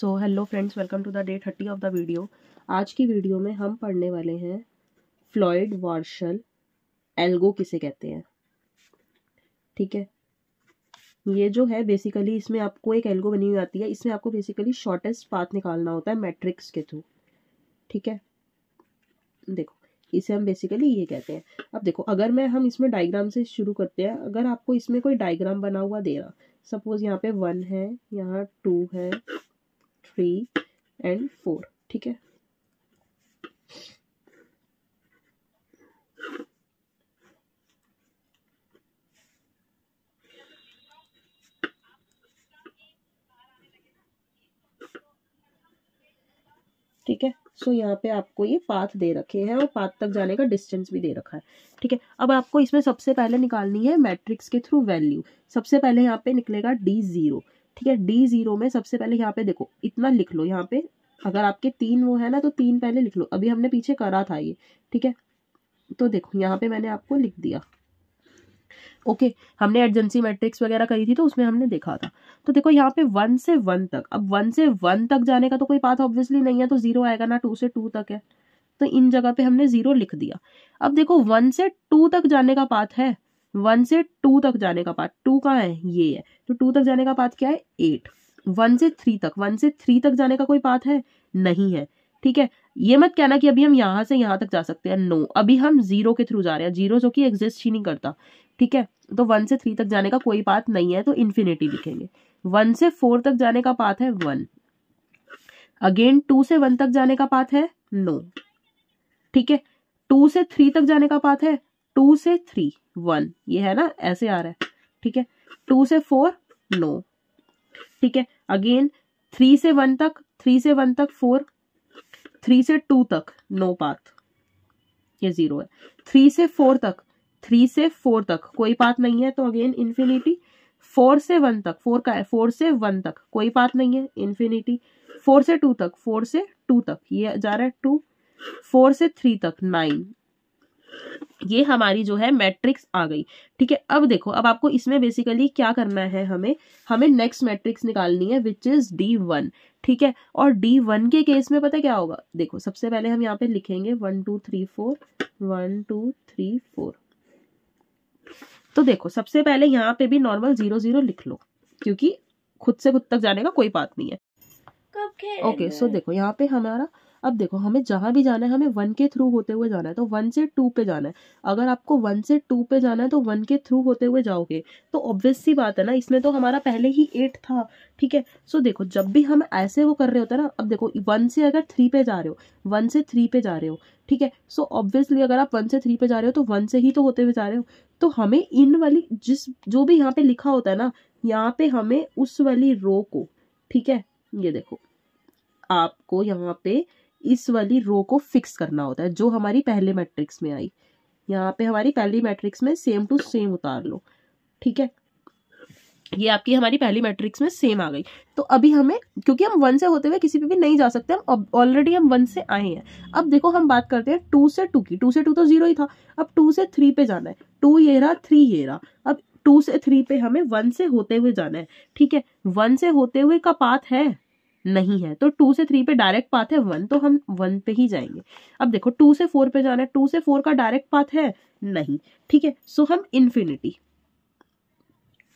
So hello friends, welcome to the day 30 of the video. आज की video में हम पढ़ने वाले हैं फ्लॉयड वार्शल एल्गो किसे कहते हैं। ठीक है, ये जो है बेसिकली इसमें आपको एक एल्गो बनी हुई आती है। इसमें आपको बेसिकली शॉर्टेस्ट पाथ निकालना होता है मैट्रिक्स के थ्रू। ठीक है, देखो इसे हम बेसिकली ये कहते हैं। अब देखो, अगर हम इसमें डायग्राम से शुरू करते हैं। अगर आपको इसमें कोई डायग्राम बना हुआ दे रहा, सपोज यहाँ पे 1 है, यहाँ 2 है, 3 एंड 4। ठीक है, ठीक है। सो यहाँ पे आपको ये पाथ दे रखे हैं और पाथ तक जाने का डिस्टेंस भी दे रखा है। ठीक है, अब आपको इसमें सबसे पहले निकालनी है मैट्रिक्स के थ्रू वैल्यू। सबसे पहले यहाँ पे निकलेगा D0। ठीक है, D0 में सबसे पहले यहाँ पे देखो इतना लिख लो। यहाँ पे अगर आपके 3 वो है ना, तो 3 पहले लिख लो। अभी हमने पीछे करा था ये। ठीक है, तो देखो यहाँ पे मैंने आपको लिख दिया। ओके, हमने एडजेंसी मैट्रिक्स वगैरह करी थी तो उसमें हमने देखा था। तो देखो यहाँ पे 1 से 1 तक, अब 1 से 1 तक जाने का तो कोई पाथ ऑब्वियसली नहीं है, तो 0 आएगा ना। 2 से 2 तक है तो इन जगह पे हमने 0 लिख दिया। अब देखो 1 से 2 तक जाने का पाथ है। 1 से 2 तक जाने का पाथ, 2 कहाँ है, ये है। तो 2 तक जाने का पाथ क्या है, 8। 1 से 3 तक, 1 से 3 तक जाने का कोई पाथ है, नहीं है। ठीक है, ये मत कहना कि अभी हम यहाँ से यहाँ तक जा सकते हैं। नो, अभी हम 0 के थ्रू जा रहे हैं। 0 जो कि एग्जिस्ट ही नहीं करता। ठीक है, तो 1 से 3 तक जाने का कोई पाथ नहीं है, तो इन्फिनिटी लिखेंगे। 1 से 4 तक जाने का पाथ है 1। अगेन 2 से 1 तक जाने का पाथ है नो। ठीक है, 2 से 3 तक जाने का पाथ है 2 से 3 1, ये है ना, ऐसे आ रहा है। ठीक है, 2 से 4 नो। ठीक है, अगेन 3 से 1 तक, 3 से 1 तक 4, 3 से 2 तक नो पाथ, ये 0 है। 3 से 4 तक, 3 से 4 तक कोई पाथ नहीं है, तो अगेन इन्फिनिटी। 4 से 1 तक, 4 का है, 4 से 1 तक कोई पाथ नहीं है, इन्फिनिटी। 4 से 2 तक, 4 से 2 तक ये जा रहा है 2। 4 से 3 तक 9। ये हमारी जो है मैट्रिक्स आ गई। ठीक है, अब देखो, अब आपको इसमें बेसिकली क्या करना है, हमें नेक्स्ट मैट्रिक्स निकालनी है विच इज D1। ठीक है, और D1 के केस में पता क्या होगा, देखो सबसे पहले हम यहाँ पे लिखेंगे 1 2 3 4, 1 2 3 4। तो देखो सबसे पहले यहाँ पे भी नॉर्मल 0 0 लिख लो, क्योंकि खुद से खुद तक जाने का कोई पाथ नहीं है। ओके, सो देखो यहाँ पे हमारा, अब देखो हमें जहां भी जाना है हमें 1 के थ्रू होते हुए जाना है, तो 1 से 2 पे जाना है। अगर आपको 1 से 2 पे जाना है तो 1 के थ्रू होते हुए जाओगे, तो ऑब्वियस सी बात है ना, इसमें तो हमारा पहले ही 8 था। ठीक है, सो देखो जब भी हम ऐसे वो कर रहे होते हैं ना, अब देखो 1 से अगर 3 पे जा रहे हो, 1 से 3 पे जा रहे हो, ठीक है, सो ऑब्वियसली अगर आप 1 से 3 पे जा रहे हो तो 1 से ही तो होते हुए जा रहे हो। तो हमें इन वाली जो भी यहाँ पे लिखा होता है ना, यहाँ पे हमें उस वाली रो को, ठीक है, ये देखो आपको यहाँ पे इस वाली रो को फिक्स करना होता है जो हमारी पहले मैट्रिक्स में आई। यहाँ पे हमारी पहली मैट्रिक्स में सेम टू सेम उतार लो। ठीक है, ये आपकी हमारी पहली मैट्रिक्स में सेम आ गई। तो अभी हमें, क्योंकि हम 1 से होते हुए किसी पे भी नहीं जा सकते, हम ऑलरेडी हम 1 से आए हैं। अब देखो हम बात करते हैं 2 से 2 की। 2 से 2 तो 0 ही था। अब 2 से 3 पे जाना है, 2 ये रहा, 3 ये रहा। अब 2 से 3 पे हमें 1 से होते हुए जाना है। ठीक है, 1 से होते हुए का पाथ है नहीं है, तो 2 से 3 पे डायरेक्ट पाथ है 1, तो हम 1 पे ही जाएंगे। अब देखो 2 से 4 पे जाना है, 2 से 4 का डायरेक्ट पाथ है नहीं। ठीक है, सो हम इन्फिनिटी।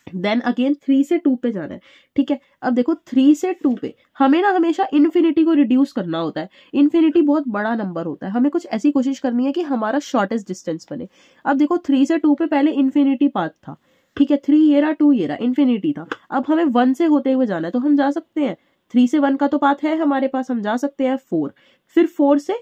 देन अगेन 3 से 2 पे जाना है। ठीक है, अब देखो 3 से 2 पे हमें ना हमेशा इन्फिनिटी को रिड्यूस करना होता है। इन्फिनिटी बहुत बड़ा नंबर होता है, हमें कुछ ऐसी कोशिश करनी है कि हमारा शॉर्टेस्ट डिस्टेंस बने। अब देखो 3 से 2 पे पहले इन्फिनिटी पाथ था। ठीक है, 3 ये रहा, 2 ये रहा, इन्फिनिटी था। अब हमें 1 से होते हुए जाना है, तो हम जा सकते हैं। 3 से 1 का तो पाथ है हमारे पास, हम जा सकते हैं 4। फिर 4 से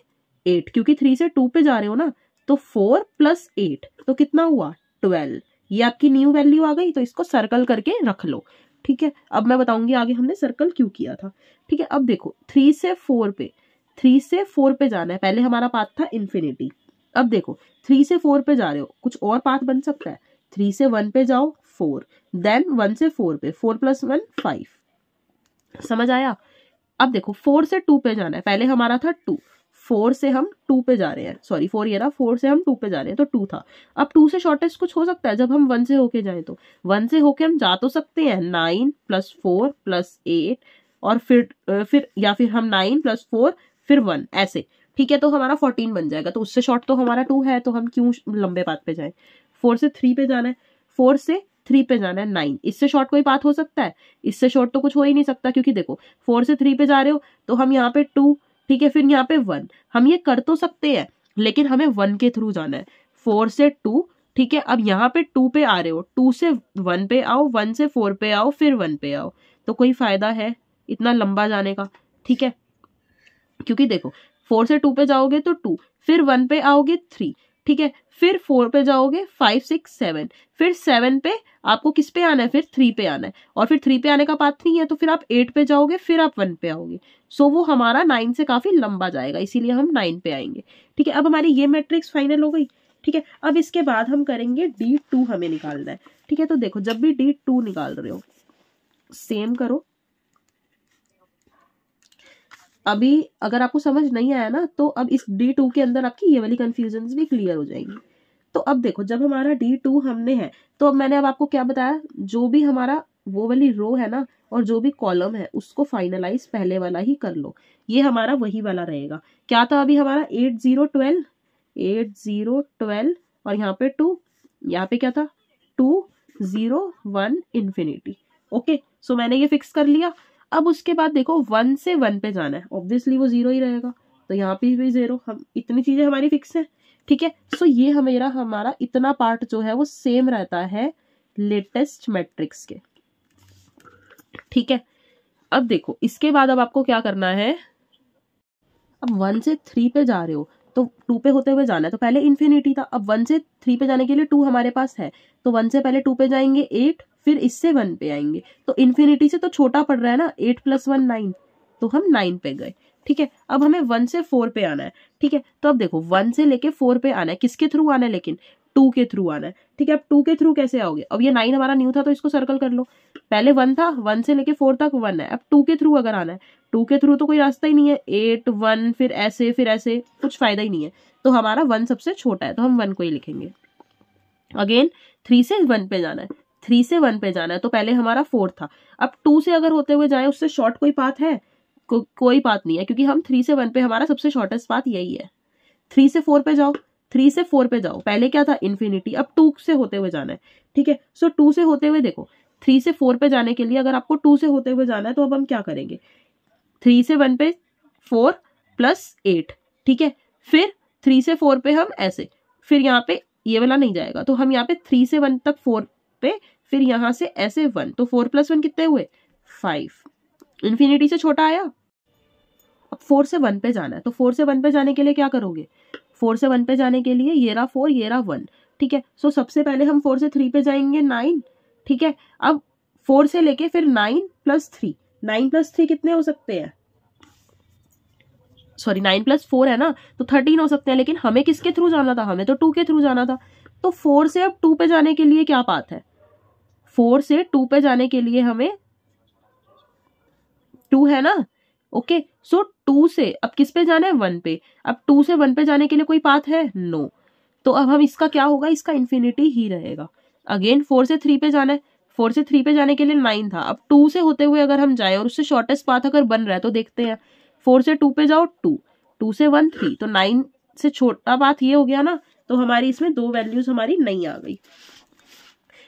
8, क्योंकि 3 से 2 पे जा रहे हो ना, तो 4 + 8 तो कितना हुआ, 12। ये आपकी न्यू वैल्यू आ गई, तो इसको सर्कल करके रख लो। ठीक है, अब मैं बताऊंगी आगे हमने सर्कल क्यों किया था। ठीक है, अब देखो 3 से 4 पे जाना है, पहले हमारा पाथ था इन्फिनिटी। अब देखो 3 से 4 पे जा रहे हो, कुछ और पाथ बन सकता है। 3 से 1 पे जाओ 4, देन 1 से 4 पे 4 + 1 5। समझ आया। अब देखो 4 से 2 पे जाना है, पहले हमारा था 2, 4 से हम 2 पे जा रहे हैं, सॉरी 4 ये रहा, 4 से हम 2 पे जा रहे हैं, तो 2 था। अब 2 से शॉर्टेस्ट कुछ हो सकता है जब हम 1 से होके जाएं, तो 1 से होके हम जा तो सकते हैं 9 + 4 + 8 और फिर या फिर हम 9 + 4 फिर 1 ऐसे, ठीक है, तो हमारा 14 बन जाएगा। तो उससे शॉर्ट तो हमारा 2 है, तो हम क्यों लंबे पाथ पे जाए। 4 से 3 पे जाना है, 4 से 3 पे जाना है 9। इससे शॉर्ट कोई पाथ हो सकता है? इससे शॉर्ट तो कुछ हो ही नहीं सकता, क्योंकि देखो 4 से 3 पे जा रहे हो तो हम यहाँ पे 2, ठीक है, फिर यहाँ पे 1, हम ये कर तो सकते हैं, लेकिन हमें 1 के थ्रू जाना है। 4 से 2, ठीक है, अब यहाँ पे 2 पे आ रहे हो, 2 से 1 पे आओ, 1 से 4 पे आओ, फिर 1 पे आओ, तो कोई फायदा है इतना लंबा जाने का, ठीक है, क्योंकि देखो 4 से 2 पे जाओगे तो 2, फिर 1 पे आओगे 3, ठीक है, फिर 4 पे जाओगे 5 6 7, फिर 7 पे आपको किस पे आना है, फिर 3 पे आना है, और फिर 3 पे आने का पाथ नहीं है तो फिर आप 8 पे जाओगे, फिर आप 1 पे आओगे। सो वो हमारा 9 से काफी लंबा जाएगा, इसीलिए हम 9 पे आएंगे, ठीक है। अब हमारी ये मैट्रिक्स फाइनल हो गई, ठीक है। अब इसके बाद हम करेंगे D2 हमें निकालना है, ठीक है। तो देखो जब भी D2 निकाल रहे हो सेम करो। अभी अगर आपको समझ नहीं आया ना, तो अब इस D2 के अंदर आपकी ये वाली कंफ्यूजन भी क्लियर हो जाएंगी। तो अब देखो जब हमारा D2 हमने है, तो अब मैंने अब आपको क्या बताया, जो भी हमारा वो वाली रो है ना और जो भी कॉलम है उसको फाइनलाइज पहले वाला ही कर लो, ये हमारा वही वाला रहेगा। क्या था अभी हमारा 8 0 12, 8 0 12 और यहाँ पे 2, यहाँ पे क्या था 2 0 1 इंफिनिटी। ओके, सो मैंने ये फिक्स कर लिया। अब उसके बाद देखो 1 से 1 पे जाना है, ऑब्वियसली वो 0 ही रहेगा, तो यहाँ पे भी 0, हम इतनी चीजें हमारी फिक्स है, ठीक है। सो ये हमारा इतना पार्ट जो है वो सेम रहता है लेटेस्ट मैट्रिक्स के, ठीक है। अब देखो इसके बाद अब आपको क्या करना है, अब 1 से 3 पे जा रहे हो तो 2 पे होते हुए जाना है, तो पहले इन्फिनिटी था, अब 1 से 3 पे जाने के लिए 2 हमारे पास है, तो 1 से पहले 2 पे जाएंगे 8, फिर इससे 1 पे आएंगे, तो इन्फिनिटी से तो छोटा पड़ रहा है ना, 8 + 1 9, तो हम 9 पे गए, ठीक है। अब हमें 1 से 4 पे आना है, ठीक है। तो अब देखो 1 से लेके 4 पे आना है, किसके थ्रू आना है, लेकिन 2 के थ्रू आना है, ठीक है। अब 2 के थ्रू कैसे आओगे, अब ये 9 हमारा न्यू था तो इसको सर्कल कर लो, पहले 1 था, 1 से लेके 4 तक 1 है, अब 2 के थ्रू अगर आना है, 2 के थ्रू तो कोई रास्ता ही नहीं है, 8 1 फिर ऐसे कुछ फायदा ही नहीं है, तो हमारा 1 सबसे छोटा है, तो हम 1 को ही लिखेंगे। अगेन 3 से 1 पे जाना है, 3 से 1 पे जाना है, तो पहले हमारा 4 था, अब 2 से अगर होते हुए जाए उससे शॉर्ट कोई पाथ है, कोई पाथ नहीं है, क्योंकि हम 3 से 1 पे हमारा सबसे शॉर्टेस्ट पाथ यही है। 3 से 4 पे जाओ, 3 से 4 पे जाओ, पहले क्या था इन्फिनिटी, अब 2 से होते हुए जाना है, ठीक है। सो 2 से होते हुए देखो 3 से 4 पे जाने के लिए अगर आपको 2 से होते हुए जाना है, तो अब हम क्या करेंगे, 3 से 1 पे 4 + 8, ठीक है, फिर 3 से 4 पे हम ऐसे, फिर यहाँ पे ये वाला नहीं जाएगा, तो हम यहाँ पे 3 से 1 तक 4 पे, फिर यहाँ से ऐसे 1, तो 4 + 1 कितने हुए 5, इन्फिनिटी से छोटा आया। अब 4 से 1 पे जाना है, तो 4 से 1 पे जाने के लिए क्या करोगे, 4 से 1 पे जाने के लिए ये रहा 4, ये रहा 1, ठीक है। सो सबसे पहले हम 4 से 3 पे जाएंगे 9, ठीक है। अब 4 से लेके फिर 9 + 3, 9 + 3 कितने हो सकते हैं, सॉरी 9 + 4 है ना, तो 13 हो सकते हैं, लेकिन हमें किसके थ्रू जाना था, हमें तो 2 के थ्रू जाना था, तो 4 से अब 2 पे जाने के लिए क्या पाथ है, 4 से 2 पे जाने के लिए हमें 2 है ना, ओके। सो 2 से अब किस पे जाना है 1 पे, अब 2 से 1 पे जाने के लिए कोई पाथ है, नो, तो अब हम इसका क्या होगा, इसका इन्फिनिटी ही रहेगा। अगेन 4 से 3 पे जाना है, 4 से 3 पे जाने के लिए 9 था, अब 2 से होते हुए अगर हम जाए और उससे शॉर्टेस्ट पाथ अगर बन रहा है तो देखते हैं, 4 से 2 पे जाओ 2, 2 से 1 3, तो 9 से छोटा पाथ ये हो गया ना, तो हमारी इसमें 2 वैल्यूज हमारी नहीं आ गई।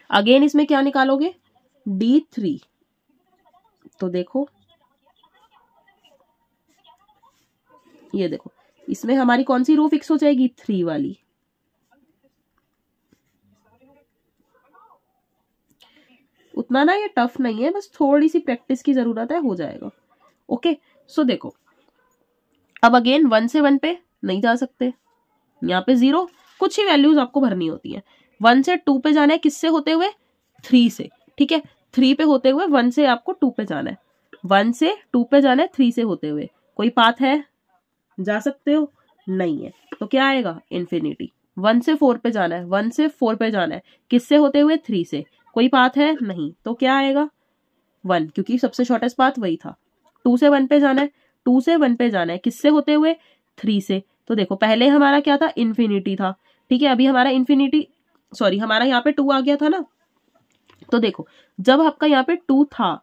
अगेन इसमें क्या निकालोगे D3, तो देखो ये देखो इसमें हमारी कौन सी रो फिक्स हो जाएगी, 3 वाली, उतना ना ये टफ नहीं है, बस थोड़ी सी प्रैक्टिस की जरूरत है, हो जाएगा। ओके, सो देखो अब अगेन 1 से 1 पे नहीं जा सकते, यहाँ पे 0, कुछ ही वैल्यूज आपको भरनी होती है। 1 से 2 पे जाना है, किससे होते हुए 3 से, ठीक है, 3 पे होते हुए 1 से आपको 2 पे जाना है, 1 से 2 पे जाना है 3 से होते हुए, कोई पाथ है, जा सकते हो, नहीं है, तो क्या आएगा इन्फिनिटी। 1 से 4 पे जाना है, 1 से 4 पे जाना है, किससे होते हुए 3 से, कोई पाथ है नहीं, तो क्या आएगा 1, क्योंकि सबसे शॉर्टेस्ट पाथ वही था। 2 से 1 पे जाना है, 2 से 1 पे जाना है, किससे होते हुए 3 से, तो देखो पहले हमारा क्या था इन्फिनिटी था, ठीक है, अभी हमारा इन्फिनिटी सॉरी हमारा यहाँ पे 2 आ गया था ना, तो देखो जब आपका यहाँ पे 2 था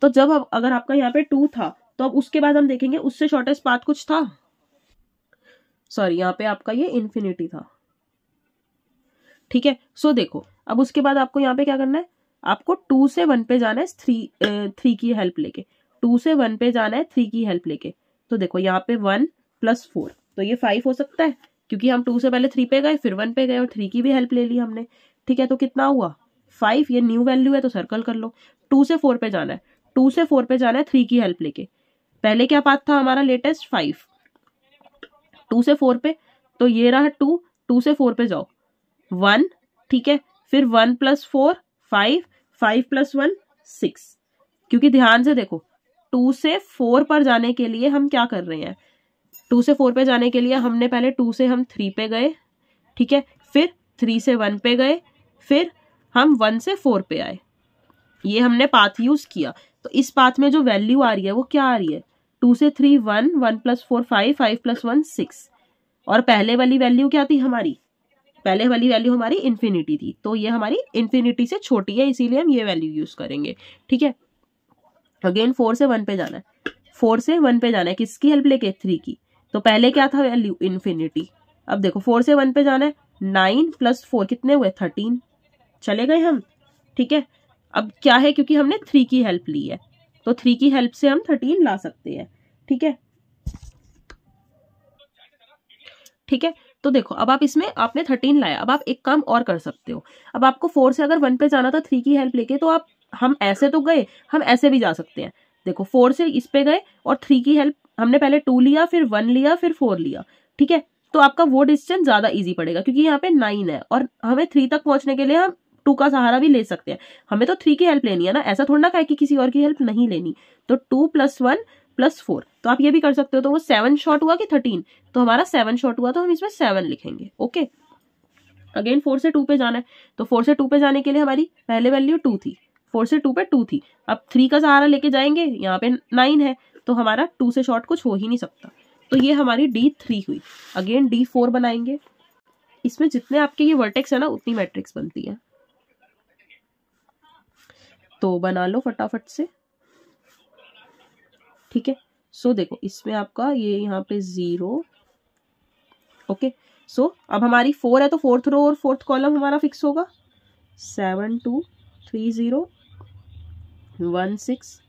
तो जब अगर आपका यहाँ पे 2 था तो अब उसके बाद हम देखेंगे उससे शॉर्टेस्ट पाथ कुछ था, सॉरी यहाँ पे आपका ये इन्फिनिटी था, ठीक है। सो देखो अब उसके बाद आपको यहाँ पे क्या करना है, आपको 2 से 1 पे जाना है 3 की हेल्प लेके, 2 से 1 पे जाना है 3 की हेल्प लेके। तो देखो यहाँ पे 1 + 4 तो ये 5 हो सकता है, क्योंकि हम 2 से पहले 3 पे गए, फिर 1 पे गए और 3 की भी हेल्प ले ली हमने, ठीक है। तो कितना हुआ 5, ये न्यू वैल्यू है तो सर्कल कर लो। 2 से 4 पे जाना है, 2 से 4 पे जाना है 3 की हेल्प लेके। पहले क्या पाथ था हमारा लेटेस्ट 5, 2 से 4 पे, तो ये रहा 2, 2 से 4 पे जाओ 1, ठीक है। फिर 1 + 4 5, 5 + 1 6, क्योंकि ध्यान से देखो 2 से 4 पर जाने के लिए हम क्या कर रहे हैं, 2 से 4 पे जाने के लिए हमने पहले 2 से हम 3 पे गए, ठीक है, फिर 3 से 1 पे गए, फिर हम 1 से 4 पे आए, ये हमने पाथ यूज किया। तो इस पाथ में जो वैल्यू आ रही है वो क्या आ रही है, 2 से 3 1, 1 + 4 5, 5 + 1 6, और पहले वाली वैल्यू क्या थी हमारी, पहले वाली वैल्यू हमारी इन्फिनिटी थी, तो ये हमारी इन्फिनिटी से छोटी है, इसीलिए हम ये वैल्यू यूज करेंगे, ठीक है। अगेन 4 से 1 पे जाना है, 4 से 1 पे जाना है किसकी हेल्प लेके, 3 की। तो पहले क्या था वैल्यू, इन्फिनिटी। अब देखो 4 से 1 पे जाना है, 9 + 4 कितने हुए, 13, चले गए हम, ठीक है। अब क्या है, क्योंकि हमने 3 की हेल्प ली है, तो 3 की हेल्प से हम 13 ला सकते हैं, ठीक है, ठीक है। तो देखो अब आप इसमें आपने 13 लाया, अब आप एक काम और कर सकते हो। अब आपको 4 से अगर 1 पे जाना था 3 की हेल्प लेके, तो आप, हम ऐसे तो गए, हम ऐसे भी जा सकते हैं। देखो 4 से इस पे गए और 3 की हेल्प हमने पहले 2 लिया, फिर 1 लिया, फिर 4 लिया, ठीक है। तो आपका वो डिस्टेंस ज्यादा इजी पड़ेगा, क्योंकि यहाँ पे 9 है और हमें 3 तक पहुंचने के लिए हम 2 का सहारा भी ले सकते हैं। हमें तो 3 की हेल्प लेनी है ना, ऐसा थोड़ा ना कि किसी और की हेल्प नहीं लेनी। तो 2 + 1 + 4, तो आप ये भी कर सकते हो। तो वो 7 शॉर्ट हुआ कि 13, तो हमारा 7 शॉर्ट हुआ, तो हम इसमें 7 लिखेंगे, ओके। अगेन 4 से 2 पे जाना है, तो 4 से 2 पे जाने के लिए हमारी पहले वैल्यू 2 थी, 4 से 2 पे 2 थी, अब 3 का सहारा लेके जाएंगे, यहाँ पे 9 है, तो हमारा 2 से शॉर्ट कुछ हो ही नहीं सकता। तो ये हमारी D3 हुई। अगेन D4 बनाएंगे, इसमें जितने आपके ये वर्टेक्स है ना उतनी मैट्रिक्स बनती है, तो बना लो फटाफट से, ठीक है। सो देखो इसमें आपका ये यहाँ पे 0, ओके। सो अब हमारी 4 है, तो 4th रो और 4th कॉलम हमारा फिक्स होगा, 7 2 3 0 1 6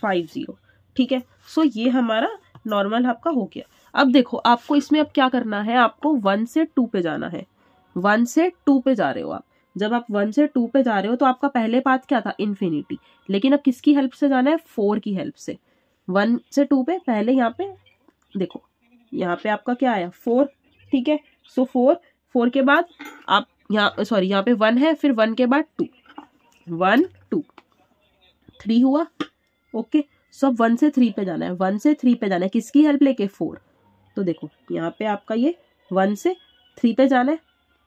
5 0, ठीक है। सो ये हमारा नॉर्मल आपका हो गया। अब देखो आपको इसमें अब क्या करना है, आपको 1 से 2 पे जाना है, 1 से 2 पे जा रहे हो आप। जब आप 1 से 2 पे जा रहे हो तो आपका पहले पाथ क्या था, इन्फिनिटी, लेकिन अब किसकी हेल्प से जाना है, 4 की हेल्प से। 1 से 2 पे पहले यहाँ पे देखो, यहाँ पे आपका क्या आया, 4, ठीक है। सो 4 के बाद आप यहाँ, सॉरी यहाँ पे 1 है, फिर 1 के बाद 2, 1 2 3 हुआ, ओके। सो अब 1 से 3 पे जाना है, 1 से 3 पे जाना है किसकी हेल्प लेके, 4। तो देखो यहाँ पे आपका ये 1 से 3 पे जाना है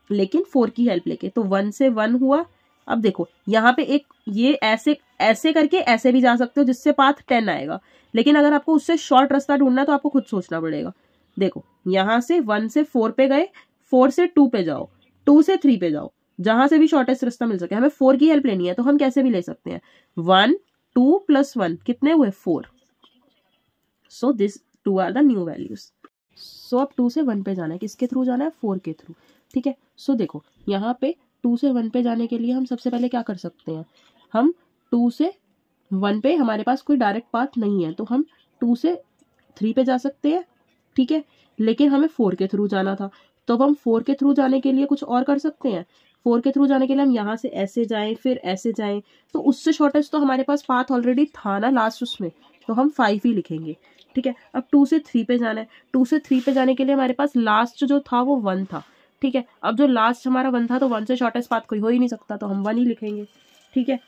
लेकिन 4 की हेल्प लेके, तो 1 से 1 हुआ। अब देखो यहाँ पे एक ये ऐसे ऐसे करके ऐसे भी जा सकते हो जिससे पाथ 10 आएगा, लेकिन अगर आपको उससे शॉर्ट रास्ता ढूंढना है तो आपको खुद सोचना पड़ेगा। देखो यहाँ से 1 से 4 पे गए, 4 से 2 पे जाओ, 2 से 3 पे जाओ, जहां से भी शॉर्टेस्ट रास्ता मिल सके। हमें 4 की हेल्प लेनी है तो हम कैसे भी ले सकते हैं, 1 2 + 1 कितने हुए, 4। So this 2 are the new values. So अब 2 से 1 पे जाना है, किसके थ्रू जाना है, 4 के थ्रू, ठीक है। सो देखो यहाँ पे 2 से 1 पे जाने के लिए हम सबसे पहले क्या कर सकते हैं, हम 2 से 1 पे हमारे पास कोई डायरेक्ट पाथ नहीं है, तो हम 2 से 3 पे जा सकते हैं, ठीक है। लेकिन हमें 4 के थ्रू जाना था, तो अब हम 4 के थ्रू जाने के लिए कुछ और कर सकते हैं। 4 के थ्रू जाने के लिए हम यहाँ से ऐसे जाएं, फिर ऐसे जाएं, तो उससे शॉर्टेस्ट तो हमारे पास पाथ ऑलरेडी था ना लास्ट उसमें, तो हम 5 ही लिखेंगे, ठीक है। अब 2 से 3 पे जाना है, 2 से 3 पे जाने के लिए हमारे पास लास्ट जो था वो 1 था, ठीक है। अब जो लास्ट हमारा 1 था, तो 1 से शॉर्टेस्ट पाथ कोई हो ही नहीं सकता, तो हम 1 ही लिखेंगे, ठीक है।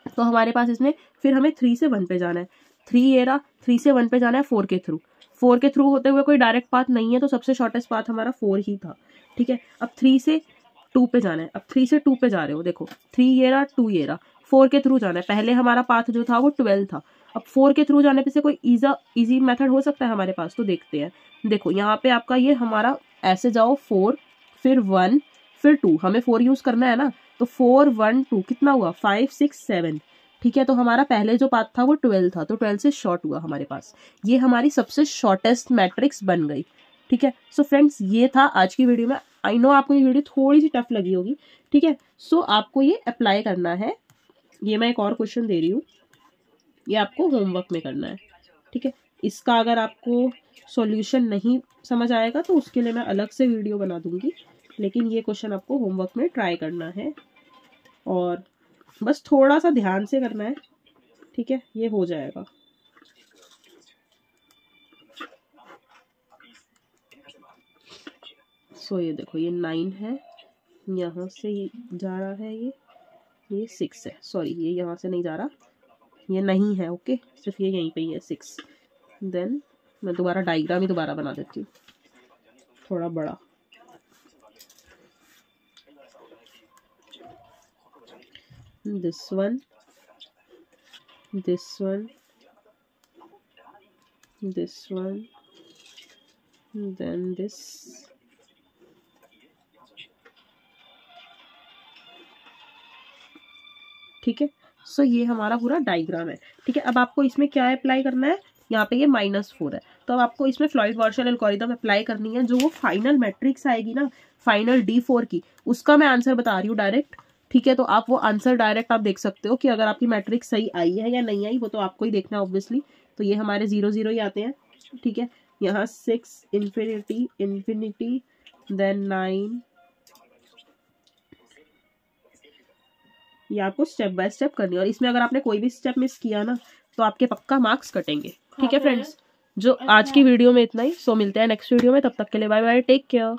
तो हमारे पास इसमें फिर हमें 3 से 1 पे जाना है, 3 ये रहा, 3 से 1 पे जाना है 4 के थ्रू, 4 के थ्रू होते हुए कोई डायरेक्ट पाथ नहीं है, तो सबसे शॉर्टेस्ट पाथ हमारा 4 ही था, ठीक है। अब 3 से 2 पे जाना है, अब 3 से 2 पे जा रहे हो, देखो 3 ये रहा, 2 ये रहा, 4 के थ्रू जाना है। पहले हमारा पाथ जो था वो 12 था, अब 4 के थ्रू जाने पे से कोई इजी मेथड हो सकता है हमारे पास, तो देखते हैं। देखो यहाँ पे आपका ये हमारा ऐसे जाओ 4 फिर 1 फिर 2, हमें 4 यूज करना है ना, तो 4 1 2 कितना हुआ, 5 6 7, ठीक है, तो हमारा पहले जो पाथ था वो 12 था, तो 12 से शॉर्ट हुआ हमारे पास, ये हमारी सबसे शॉर्टेस्ट मैट्रिक्स बन गई। ठीक है, सो फ्रेंड्स ये था आज की वीडियो में। आई नो आपको ये वीडियो थोड़ी सी टफ लगी होगी। ठीक है, सो आपको ये अप्लाई करना है। ये मैं एक और क्वेश्चन दे रही हूँ, ये आपको होमवर्क में करना है। ठीक है, इसका अगर आपको सॉल्यूशन नहीं समझ आएगा तो उसके लिए मैं अलग से वीडियो बना दूंगी, लेकिन ये क्वेश्चन आपको होमवर्क में ट्राई करना है और बस थोड़ा सा ध्यान से करना है। ठीक है, ये हो जाएगा। सो ये देखो, ये 9 है, यहाँ से ये जा रहा है, ये 6 है, सॉरी ये यहाँ से नहीं जा रहा, ये नहीं है, ओके, सिर्फ ये यहीं पे ही है 6। देन मैं दोबारा डायग्राम ही दोबारा बना देती हूँ थोड़ा बड़ा। this one, this one, this one, then this, ठीक है। सो ये हमारा पूरा डायग्राम है। ठीक है, अब आपको इसमें क्या अप्लाई करना है, यहाँ पे ये -4 है, तो अब आपको इसमें फ्लॉइड वार्शल एल्गोरिथम अप्लाई करनी है। जो वो फाइनल मैट्रिक्स आएगी ना, फाइनल D4 की, उसका मैं आंसर बता रही हूँ डायरेक्ट। ठीक है, तो आप वो आंसर डायरेक्ट आप देख सकते हो कि अगर आपकी मैट्रिक्स सही आई है या नहीं आई, वो तो आपको ही देखना है ऑब्वियसली। तो ये हमारे 0 0 ही आते हैं। ठीक है, यहाँ 6 इंफिनिटी इंफिनिटी, देन 9, ये आपको स्टेप बाय स्टेप करनी है। और इसमें अगर आपने कोई भी स्टेप मिस किया ना तो आपके पक्का मार्क्स कटेंगे। ठीक है फ्रेंड्स, जो आज की वीडियो में इतना ही। सो मिलते हैं नेक्स्ट वीडियो में, तब तक के लिए बाय बाय, टेक केयर।